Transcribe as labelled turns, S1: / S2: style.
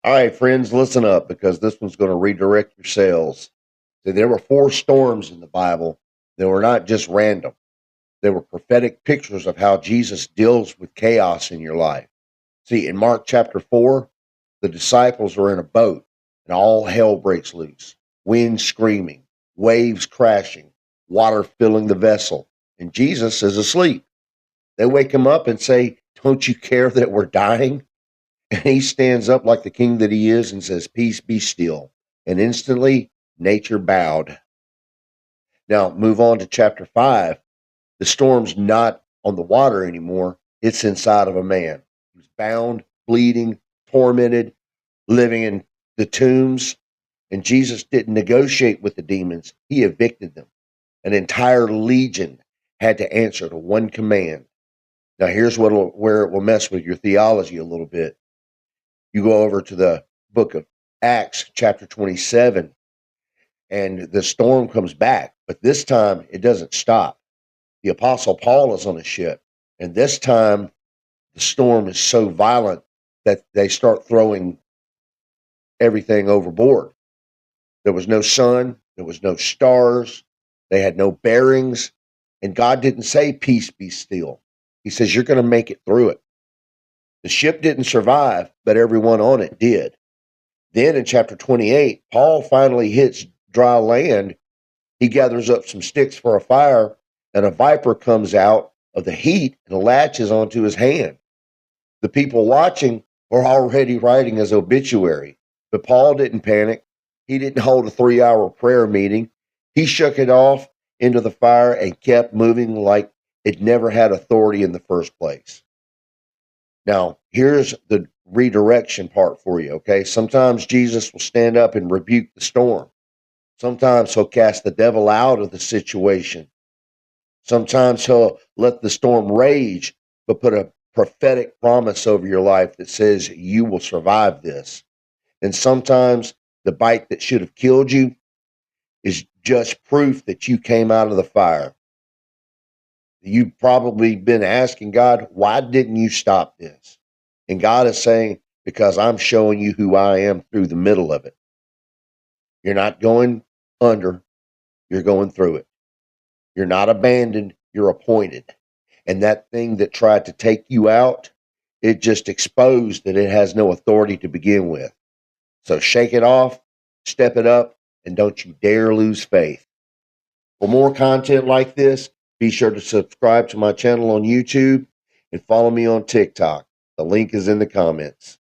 S1: All right, friends, listen up because this one's going to redirect your sails. See, there were four storms in the Bible. They were not just random. They were prophetic pictures of how Jesus deals with chaos in your life. See, in Mark chapter 4, the disciples are in a boat and all hell breaks loose. Wind screaming, waves crashing, water filling the vessel, and Jesus is asleep. They wake him up and say, "Don't you care that we're dying?" And he stands up like the king that he is and says, "Peace, be still." And instantly, nature bowed. Now, move on to chapter 5. The storm's not on the water anymore, it's inside of a man. He's bound, bleeding, tormented, living in the tombs. And Jesus didn't negotiate with the demons, he evicted them. An entire legion had to answer to one command. Now, here's where it will mess with your theology a little bit. You go over to the book of Acts, chapter 27, and the storm comes back, but this time it doesn't stop. The Apostle Paul is on a ship, and this time the storm is so violent that they start throwing everything overboard. There was no sun, there was no stars, they had no bearings, and God didn't say, "Peace, be still." He says, "You're going to make it through it." The ship didn't survive, but everyone on it did. Then in chapter 28, Paul finally hits dry land. He gathers up some sticks for a fire, and a viper comes out of the heat and latches onto his hand. The people watching were already writing his obituary, but Paul didn't panic. He didn't hold a 3 hour prayer meeting. He shook it off into the fire and kept moving like it never had authority in the first place. Now, here's the redirection part for you, okay? Sometimes Jesus will stand up and rebuke the storm. Sometimes he'll cast the devil out of the situation. Sometimes he'll let the storm rage, but put a prophetic promise over your life that says you will survive this. And sometimes the bite that should have killed you is just proof that you came out of the fire. You've probably been asking God, "Why didn't you stop this?" And God is saying, "Because I'm showing you who I am through the middle of it. You're not going under, you're going through it. You're not abandoned, you're appointed." And that thing that tried to take you out, it just exposed that it has no authority to begin with. So shake it off, step it up, and don't you dare lose faith. For more content like this, be sure to subscribe to my channel on YouTube and follow me on TikTok. The link is in the comments.